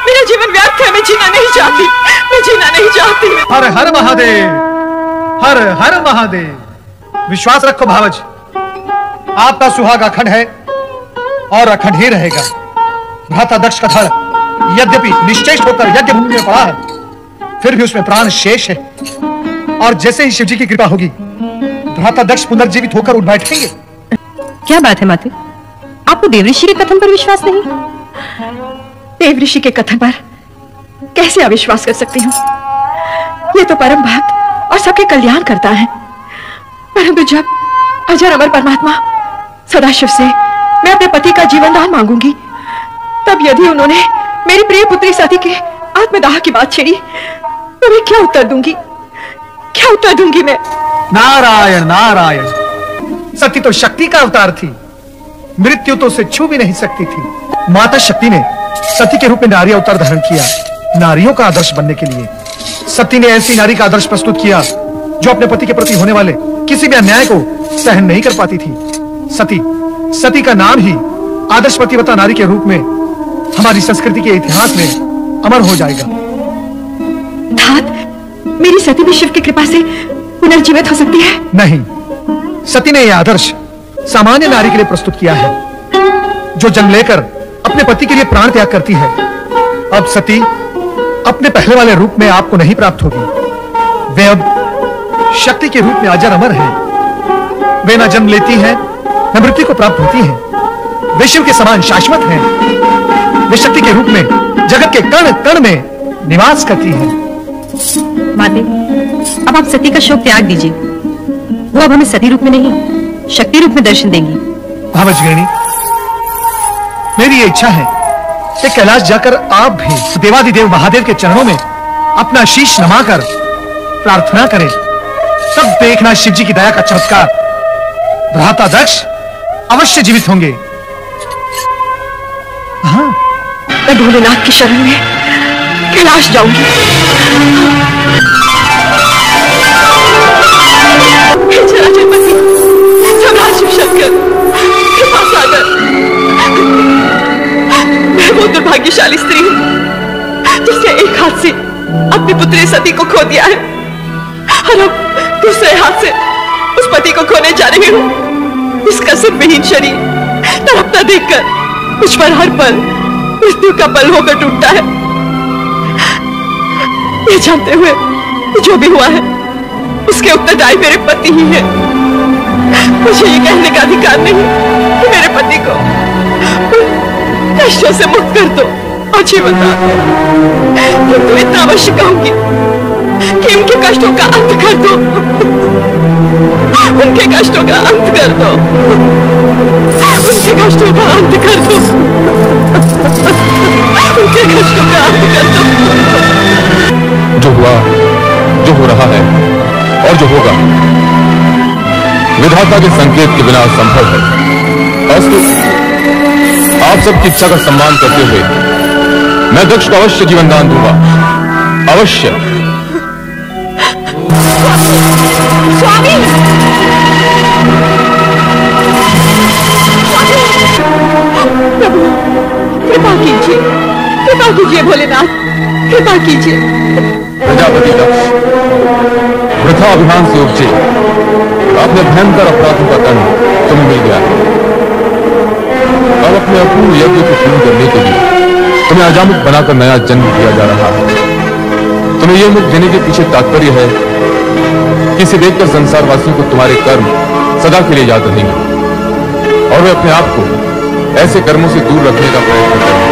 मेरा जीवन व्यर्थ है। मैं जीना नहीं चाहती। मैं जीना नहीं चाहती। हर हर महादेव, हर हर महादेव। विश्वास रखो भावज, आपका सुहाग अखंड है और अखंड ही रहेगा। भ्राता दक्ष का धड़ यद्यपि निश्चेष होकर यज्ञ भूमि में पड़ा है, फिर भी उसमें प्राण शेष है। और जैसे ही शिव जी की कृपा होगी, भ्राता दक्ष पुनर्जीवित होकर उठ बैठेंगे। क्या बात है माते, आपको देव ऋषि के कथन पर विश्वास नहीं? देव ऋषि के कथन पर कैसे अविश्वास कर सकती हूँ? ये तो परम भक्त और सबके कल्याण करता है। परंतु जब अजर अमर परमात्मा सदाशिव से मैं अपने पति का जीवन दान मांगूंगी, तब यदि उन्होंने मेरी प्रिय पुत्री सती के आत्मदाह की बात छेड़ी तो मैं क्या उत्तर दूंगी? क्या उत्तर दूंगी मैं? नारायण नारायण, सती तो शक्ति का अवतार थी, मृत्यु तो उसे छू भी नहीं सकती थी। माता शक्ति ने सती के रूप में नारी अवतार धारण किया, नारियों का आदर्श बनने के लिए। सती ने ऐसी नारी का आदर्श प्रस्तुत किया जो अपने पति के प्रति होने वाले किसी भी अन्याय को सहन नहीं कर पाती थी। सती का नाम ही आदर्श पतिव्रता नारी के रूप में हमारी संस्कृति के इतिहास में अमर हो जाएगा। तात, मेरी सती भी शिव की कृपा से पुनर्जीवित हो सकती है? नहीं, सती ने यह आदर्श सामान्य नारी के लिए प्रस्तुत किया है, जो जन्म लेकर अपने पति के लिए प्राण त्याग करती है। अब सती अपने पहले वाले रूप में आपको नहीं प्राप्त होगी। वे अब शक्ति के रूप में अजर अमर हैं। वे न जन्म लेती हैं, न मृत्यु को प्राप्त होती हैं। वे शिव के समान शाश्वत हैं। वे शक्ति के रूप में जगत के कण कण में निवास करती हैं। माते, अब आप सती का शोक त्याग दीजिए। वो अब हमें सती रूप में नहीं, शक्ति रूप में दर्शन देंगी। भावजगिनी, मेरी ये इच्छा है कि कैलाश जाकर आप भी देवादिदेव महादेव के चरणों में अपना शीश नमाकर प्रार्थना करें। तब देखना शिव जी की दया का चमत्कार। भ्राता दक्ष अवश्य जीवित होंगे। हाँ, मैं भोलेनाथ की शरण में कैलाश जाऊंगी। चराचरपति, सम्राट शिव शंकर, कृपा सागर, मैं वो दुर्भाग्यशाली स्त्री हूँ जिसने एक हाथ से अपनी पुत्री सती को खो दिया है और अब दूसरे हाथ से उस पति को खोने जा रही हूँ। इसका सिर्फहीन शरीर तड़पता देखकर मुझ पर हर पल मृत्यु का पल होकर टूटता है। ये जानते हुए जो भी हुआ है उसके उत्तरदायी मेरे पति ही है। मुझे ये कहने का अधिकार नहीं कि मेरे पति को कष्टों से मुक्त कर दो और जीवन दान दो, किंतु इतना अवश्य कहूंगी कि उनके कष्टों का अंत कर दो। उनके कष्टों का अंत कर दो। उनके कष्टों का अंत कर दो। उनके कष्टों का अंत कर दो। जो हुआ, जो हो रहा है और जो होगा विधाता के संकेत के बिना असंभव है। अस्तु, आप सबकी इच्छा का सम्मान करते हुए मैं दक्ष को अवश्य जीवन दान दूंगा, अवश्य। स्वामी, प्रभु कृपा कीजिए, कृपा कीजिए भोलेनाथ, कृपा कीजिए। प्रजापति दक्ष वृथा अभिमान से उपजे अपने भयंकर अपराधों का दंड तुम्हें मिल गया है। अब अपने अपूर्ण यज्ञ को पूर्ण करने के लिए तुम्हें अजामित बनाकर नया जन्म दिया जा रहा है। तुम्हें यह मुक्त देने के पीछे तात्पर्य है कि इसे देखकर संसारवासियों को तुम्हारे कर्म सदा के लिए याद रहेंगे और वे अपने आप को ऐसे कर्मों से दूर रखने का प्रयत्न करेंगे।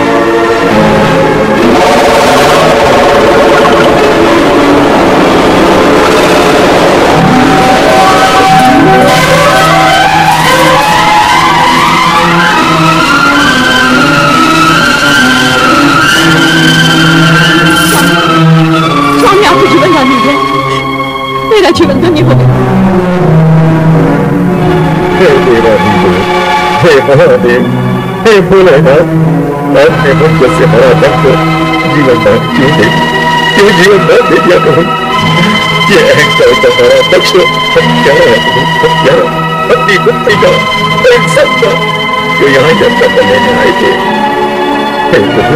स्वामी, आपको जीवन दान मिल गया, मेरा जीवन धन्य हो गया। हे महादेव, हे भोलेनाथ, आपने मुझ से हरा तक जीवन दान क्यों दे, क्यों जीवन दान दे दिया कहो? ये अहंकार का हरा दक्ष क्या अपनी बुद्धि का इंसान का जो यहाँ जनता को लेने आए थे। हे प्रभु,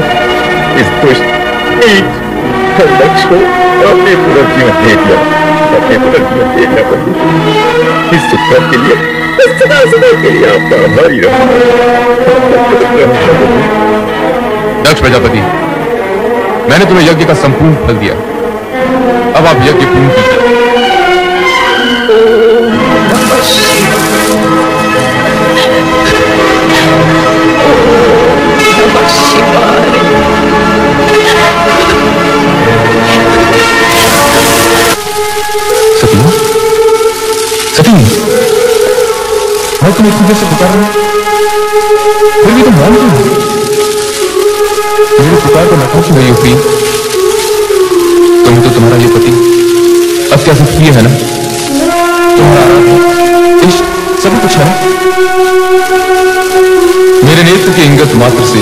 इस दुष्ट नीच दक्ष को अपने पुनर्जीवन दे दिया, अपने पुनर्जीवन दे दिया प्रभु। इस सुख के लिए सदा सदा के लिए आपका आभारी रहूंगा। दक्ष प्रजापति, मैंने तुम्हें यज्ञ का संपूर्ण फल दिया, अब आप यज्ञ पूर्ण कीजिए। में इतनी देर से पुकार रहे हैं, फिर भी तुम मौन क्यों हो? मेरी पुकार को नकार क्यों नहीं होती? तुम तो तुम्हारा ये पति अब क्या सिर्फ ये है ना? तुम्हारा इश्क सभी कुछ है ना? मेरे नेत्र के इंगत मात्र से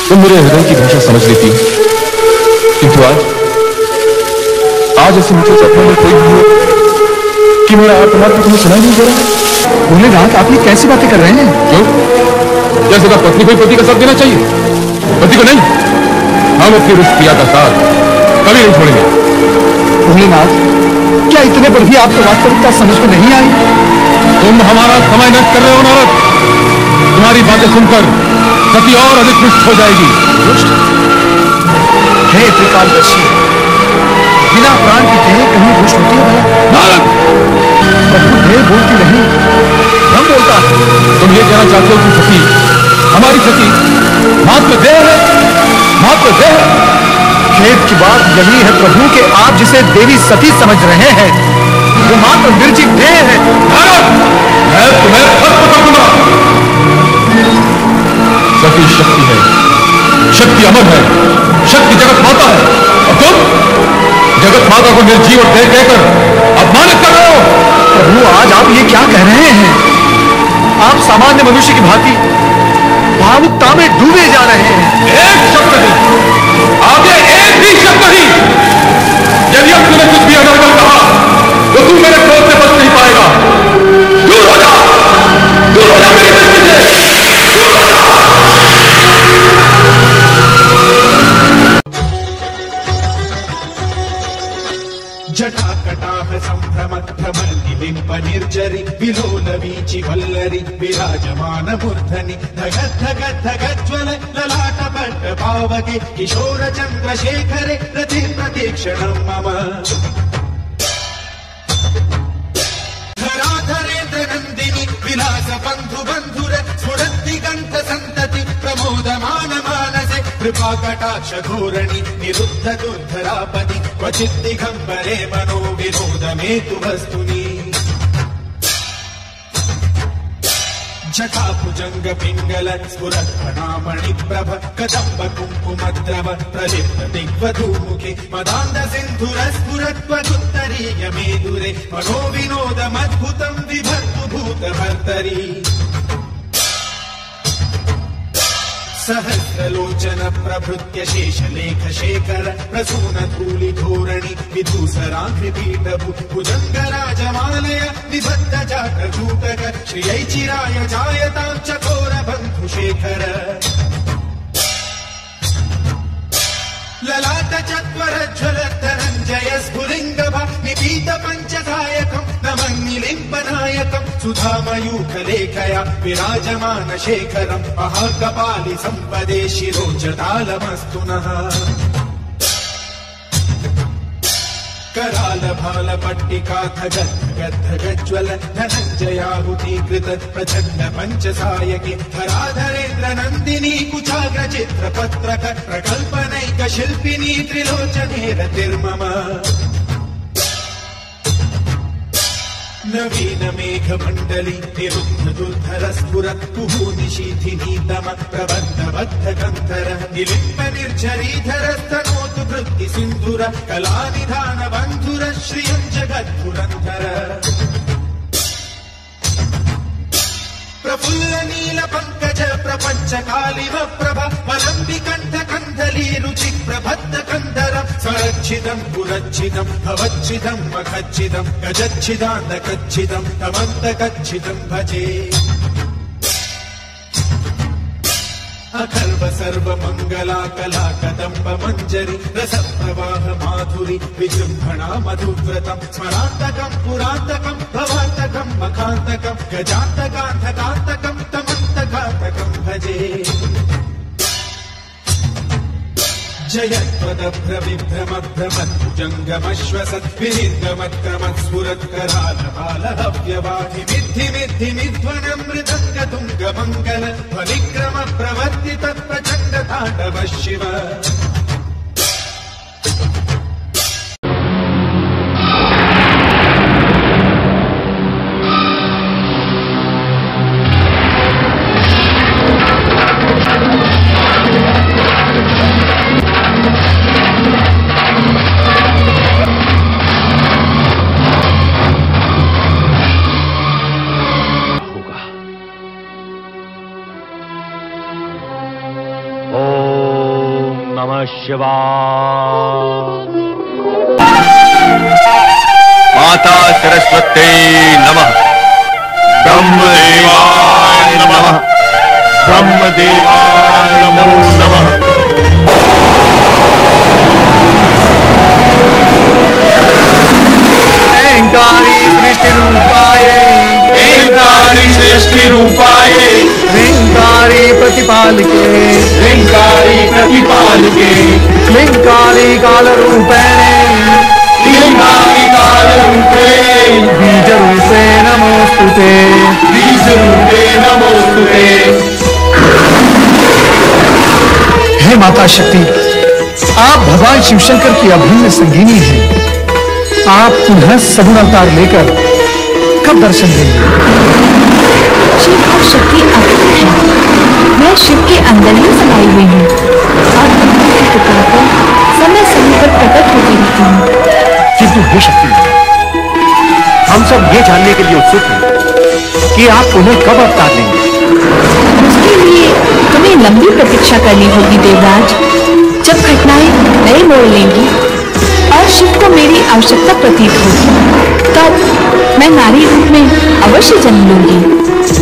तुम मेरे हृदय की भाषा समझ लेती, किंतु आज ऐसे मुझे सपनों में कोई भी हो कि मेरा आत्मार्थ तुम्हें सुनाई नहीं दे रहा। भोलेनाथ, आप ये कैसी बातें कर रहे हैं? क्यों? क्या सदा पत्नी को पति का साथ देना चाहिए, पति को नहीं? हम अपनी उस प्रिया का साथ कभी नहीं छोड़ेंगे। भोलेनाथ, क्या इतने पर भी आपको वास्तविकता समझ में नहीं आई? तुम हमारा समय नष्ट कर रहे हो नारद। तुम्हारी बातें सुनकर सती और अधिक रुष्ट हो जाएगी। हे त्रिकालदर्शी, बिना प्राण की देह कहीं रुष्ट होती है भला? नारद, देह बोलती नहीं, हम बोलता है। तुम ये कहना चाहते हो कि सती, हमारी सती मात्र देह है, मात्र देह? खेद की बात यही है प्रभु कि आप जिसे देवी सती समझ रहे हैं वो मात्र निर्जीव देह है। नारद, मैं तुम्हें खत्म कर दूंगा। सती शक्ति है, शक्ति अमर है, शक्ति जगत माता है, और तुम जगत माता को निर्जीव और देह कहकर अपमानित कर रहे हो। प्रभु, आज आप ये क्या कह रहे हैं? आप सामान्य मनुष्य की भांति भावुकता में डूबे जा रहे हैं। एक शब्द नहीं, आगे एक भी शब्द नहीं। यदि अब तूने कुछ भी अनर्गल कहा तो तू मेरे क्रोध से बच नहीं पाएगा। दूर हो जा, दूर हो जा मेरी दृष्टि से, दूर हो जा। जटाकटाह संभ्रम भ्रमर निलिम्ब निर्जरि विलोल वीचि वल्लरि विराजमान मूर्धनि धगत् धगत् धगज्ज्वल ललाट पट्ट पावके किशोर चन्द्रशेखरे रति प्रतीक्षणं मम धराधरेन्द्र नन्दिनि विलास बन्धु बन्धुर स्फुरद्दिगन्त सन्तति प्रमोदमान मानसे कृपा कटाक्ष धोरणि निरुद्ध दुर्धरापति क्वचित् दिगम्बरे मनो विनोद मेतु वस्तुनि जटाभुजंग पिंगल स्फुरत् फणामणि प्रभ कदम्ब कुङ्कुमद्रव प्रलिप्त दिग्वधूमुखे मदान्ध सिन्धुर स्फुरत् त्वदुत्तरीय मेदुरे मनो विनोदमद्भुतं विभर्तु भूतभर्तरि सहस्रलोचन प्रभृत्य शेषलेख शेखर प्रसून धूलि धोरणि विधूसराघ्रिपीठभु भुजङ्गराजमालय निबद्ध जाटजूटक श्रियै चिराय जायतां चकोर बन्धु शेखर ललाट चत्वर ज्वल धनञ्जय स्फुलिङ्गभ निपीत पञ्चधायकं नमन्निलिम्बनायकं सुधामयूखलेखया विराजमान शेखरं महाकपालि सम्पदे शिरोजतालमस्तु नः कराल भाल पट्टिका धगज्ज्वल धनञ्जयाहुतीकृत प्रचण्ड पञ्चसायके धराधरेन्द्र नन्दिनी कुचाग्र चित्रपत्रक प्रकल्पनैक शिल्पिनी त्रिलोचने रतिर्मम नवीन मेघ मंडली निरुद्ध दुर्धर स्फुरत् कुहूनिशीथिनी दम प्रबद्ध बद्ध गन्धर निलिम्ब निर्झरीधर स्तनोतु वृत्ति सिन्धुर कलानिधान बन्धुर श्रियं जगद्धुरन्धर प्रफुल्ल नील पंकज प्रपंच कालिव प्रभ वलंबि कंठ कंदली रुचि प्रबद्ध कंदर स्वरच्छिदं पुरच्छिदं भवच्छिदं मखच्छिदं गजच्छिदान्दकच्छिदं तमन्तकच्छिदं भजे अखर्व सर्व मंगला कला कदम्ब मंजरी रस प्रवाह माधुरी विजृंभणा मधुव्रतम स्मरांतकं पुरांतकं भवांतकं मखांतकं गजांतकांतकांतकं तमंतकांतकं भजे जयत्वदभ्र विभ्रम भ्रमद्भुजङ्गमश्वसत् विनिर्गमत्क्रमत्स्फुरत् करालबालहव्यवाधि मिद्धि मिद्धि मिध्वनं मृदङ्गतुङ्गमङ्गल ध्वनिक्रम प्रवर्तित प्रचण्ड ताण्डव शिव शिवाय। माता सरस्वती नमः। ब्रह्मदेवाय नमः। ब्रह्मदेवाय नमो नमः। ह्रींकारी सृष्टिरूपाय, ह्रींकारी सृष्टिरूपाय, ह्रींकारी प्रतिपालिके, ह्रींकारी प्रतिपालिके, ह्रींकारी कालरूपेणे, ह्रींकारी कालरूपे, बीजरूपे नमोस्तुते, बीजरूपे नमोस्तुते। हे माता शक्ति, आप भगवान शिवशंकर की अभिन्न संगिनी हैं। आप पुनः सगुण अवतार लेकर कब दर्शन देंगे? शिव और शक्ति अवतार है। मैं शिव के अंदर ही समाई हुई हूँ और उनकी पुकार पर समय समय पर प्रकट होती रहती हूँ। किंतु हे शक्ति, हम सब ये जानने के लिए उत्सुक हैं कि आप पुनः कब अवतार लेंगे। उसके लिए तुम्हें लंबी प्रतीक्षा करनी होगी देवराज। जब घटनाएं नए मोड़ लेंगी और शिव को मेरी आवश्यकता प्रतीत होगी, तब मैं नारी रूप में अवश्य जन्म लूंगी।